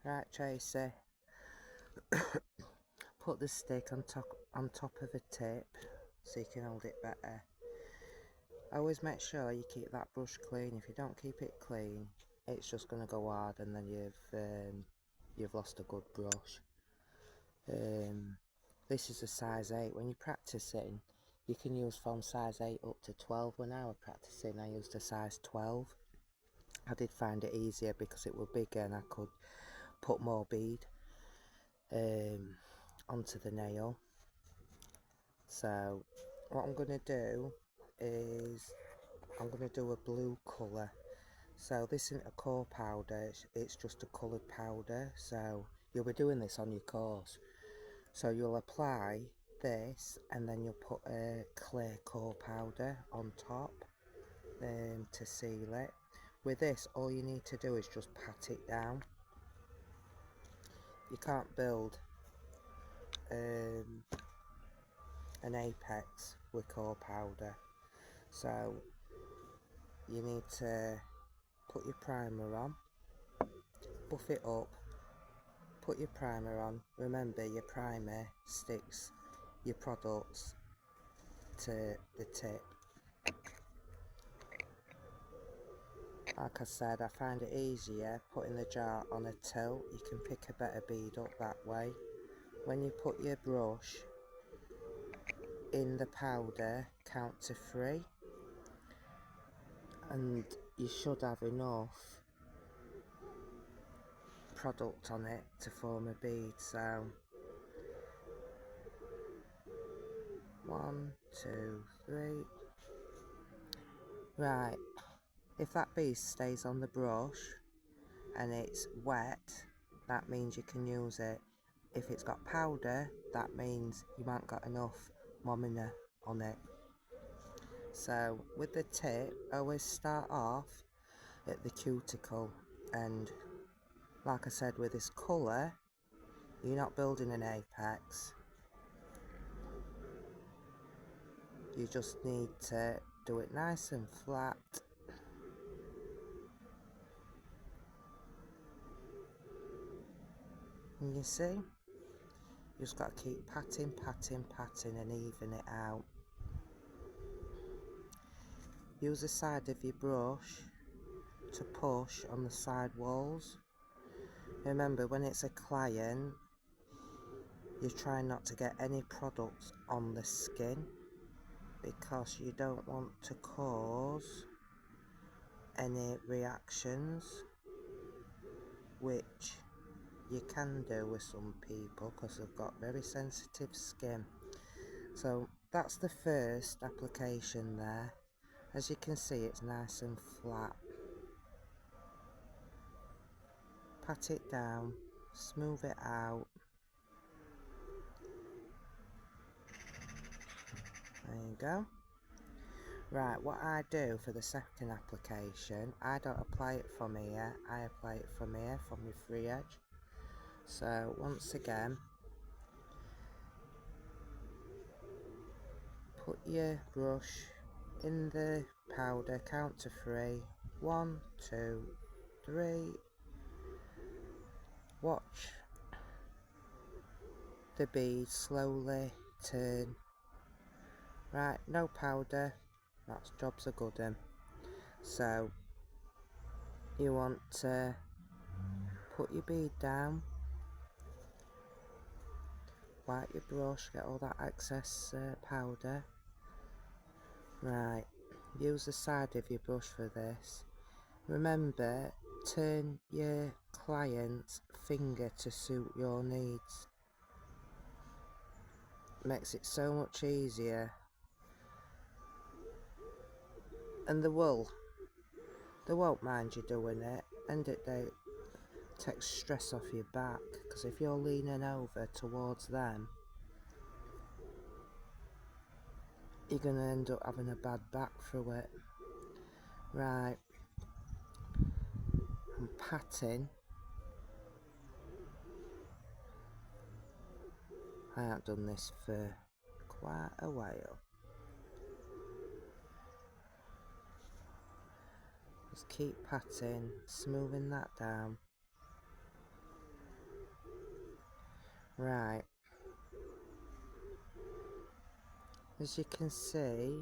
Right, Tracy, put the stick on top of a tip so you can hold it better. Always make sure you keep that brush clean. If you don't keep it clean, it's just going to go hard and then you've lost a good brush. This is a size 8. When you're practicing, you can use from size 8 up to 12. When I was practicing, I used a size 12. I did find it easier because it was bigger and I could put more bead onto the nail. So what I'm going to do is I'm going to do a blue colour. So this isn't a core powder, it's just a coloured powder. So you'll be doing this on your course. So you'll apply this and then you'll put a clear core powder on top to seal it. With this, all you need to do is just pat it down. You can't build an apex with core powder. So you need to put your primer on, buff it up, put your primer on. Remember, your primer sticks your products to the tip. Like I said, I find it easier putting the jar on a tilt. You can pick a better bead up that way. When you put your brush in the powder, count to 3 and you should have enough product on it to form a bead. So 1, 2, 3. Right, if that bead stays on the brush and it's wet, that means you can use it. If it's got powder, that means you might got enough momina on it. So with the tip, always start off at the cuticle, and like I said, with this colour, you're not building an apex. You just need to do it nice and flat. And you see, you just got to keep patting, patting, patting and even it out. Use the side of your brush to push on the side walls. Remember, when it's a client, you're trying not to get any products on the skin because you don't want to cause any reactions, which you can do with some people because they've got very sensitive skin. So that's the first application there. As you can see, it's nice and flat. Pat it down, smooth it out. There you go. Right, what I do for the second application, I don't apply it from here, I apply it from here, from my free edge. So once again, put your brush in the powder, count to 3. 1, 2, 3. Watch the bead slowly turn. Right, no powder, that's job's a good one. So you want to put your bead down, wipe your brush, get all that excess powder. Right, use the side of your brush for this. Remember, turn your client's finger to suit your needs. Makes it so much easier. And the wool, they won't mind you doing it, and it takes stress off your back, because if you're leaning over towards them, you're going to end up having a bad back through it. Right, I'm patting. I haven't done this for quite a while. Just keep patting, smoothing that down. Right, as you can see,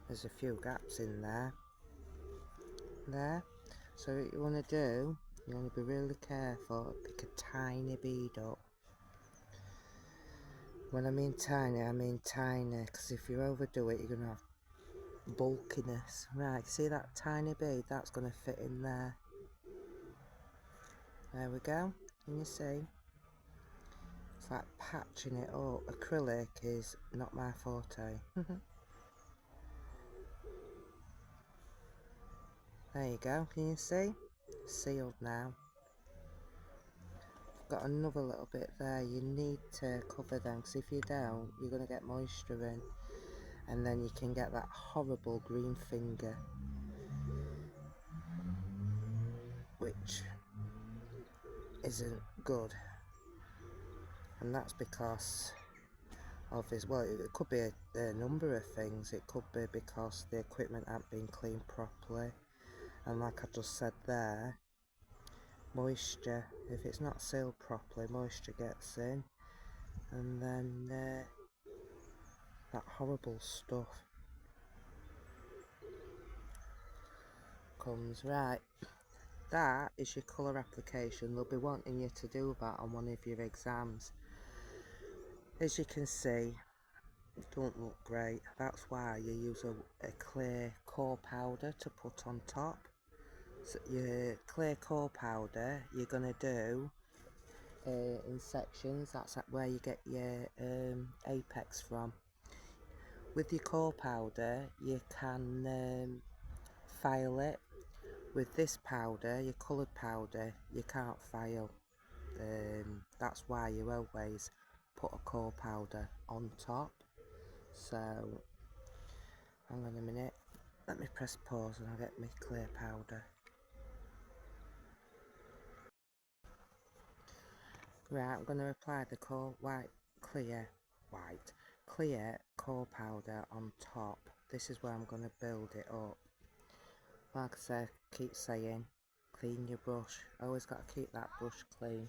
there's a few gaps in there. So what you want to do, you want to be really careful, pick a tiny bead up. When I mean tiny, because if you overdo it, you're going to have bulkiness. Right, see that tiny bead? That's going to fit in there. There we go. Can you see? It's like patching it up. Acrylic is not my forte. There you go. Can you see? Sealed now. Got another little bit there. You need to cover them, because if you don't, you're going to get moisture in, and then you can get that horrible green finger, which isn't good. And that's because of this. Well, it could be a number of things. It could be because the equipment hasn't been cleaned properly, and like I just said there, moisture, if it's not sealed properly, moisture gets in, and then that horrible stuff comes. Right, that is your colour application. They'll be wanting you to do that on one of your exams. As you can see, it don't look great. That's why you use a clear core powder to put on top. So your clear core powder you're going to do in sections. That's where you get your apex from. With your core powder you can file it. With this powder, your coloured powder, you can't file. That's why you always put a core powder on top. So hang on a minute, let me press pause and I'll get my clear powder. Right, I'm going to apply the clear core powder on top. This is where I'm going to build it up. Like I said, keep saying, clean your brush. Always got to keep that brush clean.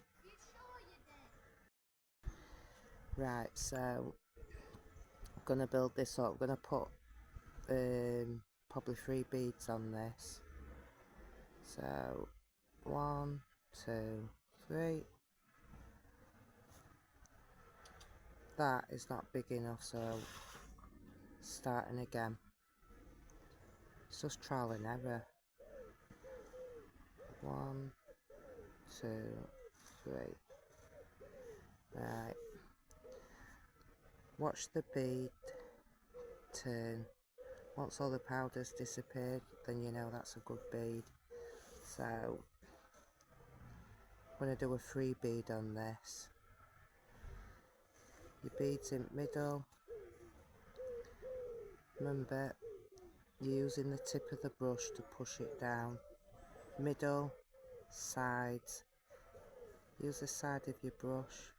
Right, so I'm going to build this up. I'm going to put probably 3 beads on this. So 1, 2, 3. That is not big enough, so starting again. It's just trial and error. 1, 2, 3. Right. Watch the bead turn. Once all the powder's disappeared, then you know that's a good bead. So I'm going to do a 3 bead on this. Your bead's in middle. Remember, you're using the tip of the brush to push it down. Middle, sides. Use the side of your brush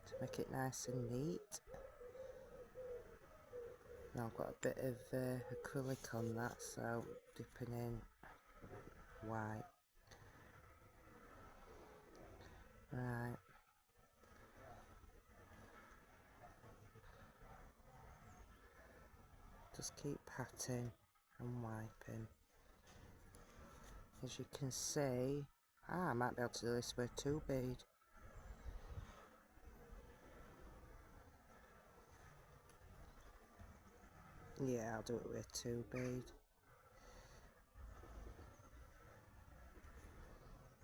to make it nice and neat. Now I've got a bit of acrylic on that, so dipping in white. Right. Just keep patting and wiping. As you can see, I might be able to do this with a 2 bead. Yeah, I'll do it with a 2 bead.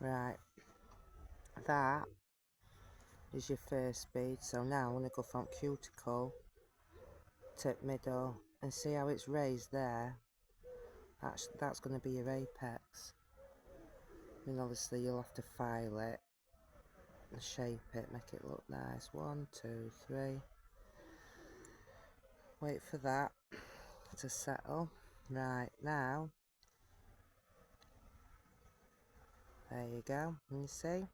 Right, that is your first bead. So now I'm going to go from cuticle to middle and see how it's raised there. That's going to be your apex. And obviously you'll have to file it and shape it, make it look nice. 1, 2, 3. Wait for that to settle. Right, now there you go. Can you see?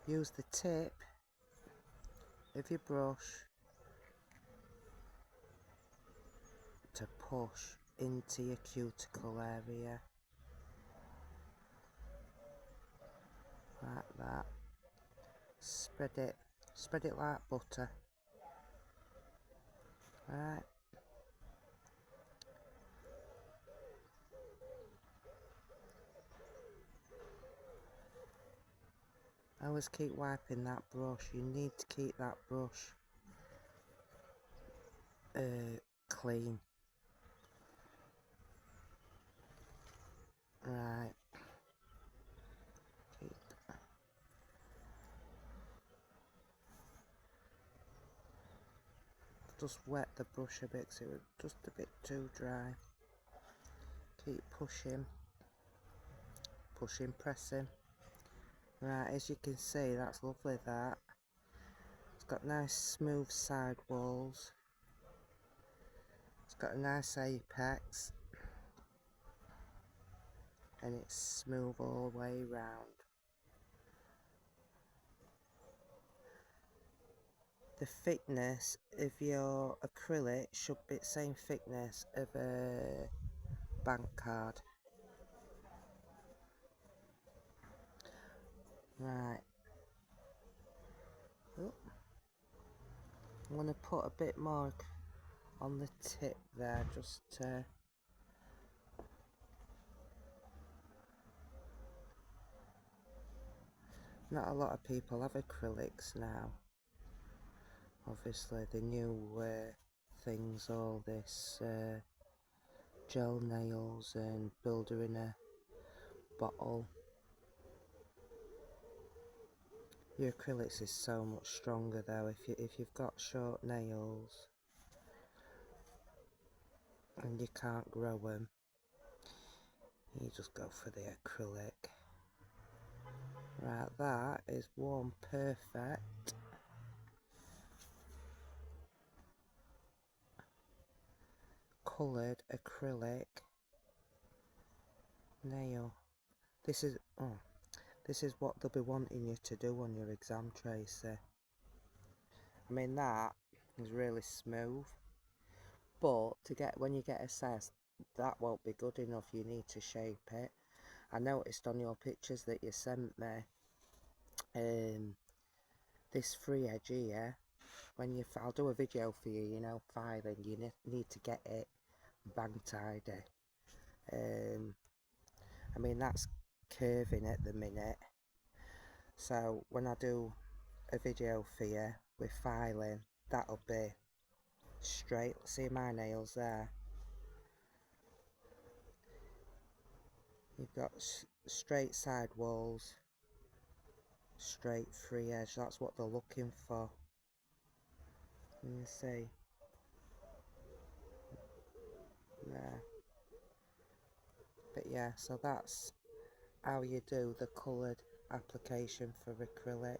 Use the tip of your brush to push into your cuticle area. like that. Spread it like butter. Right. I always keep wiping that brush. You need to keep that brush clean. Right. Just wet the brush a bit, so it was just a bit too dry. Keep pushing, pressing. Right, as you can see, that's lovely, that. It's got nice smooth side walls. It's got a nice apex. And it's smooth all the way round. The thickness of your acrylic should be the same thickness of a bank card. Right. Oh. I'm going to put a bit more on the tip there, just to... Not a lot of people have acrylics now. Obviously the new things, all this gel nails and builder in a bottle. Your acrylics is so much stronger though. If you've got short nails and you can't grow them, you just go for the acrylic. Right, that is warm perfect. Coloured acrylic nail. This is what they'll be wanting you to do on your exam, Tracy. I mean, that is really smooth, but when you get assessed, that won't be good enough. You need to shape it. I noticed on your pictures that you sent me, this free edge here, I'll do a video for you, you know, filing, you need to get it bang tidy. I mean, that's curving at the minute, so when I do a video for you with filing, that'll be straight. See my nails there? You've got straight side walls, straight free edge. That's what they're looking for. You see there. But yeah, so that's how you do the coloured application for acrylic.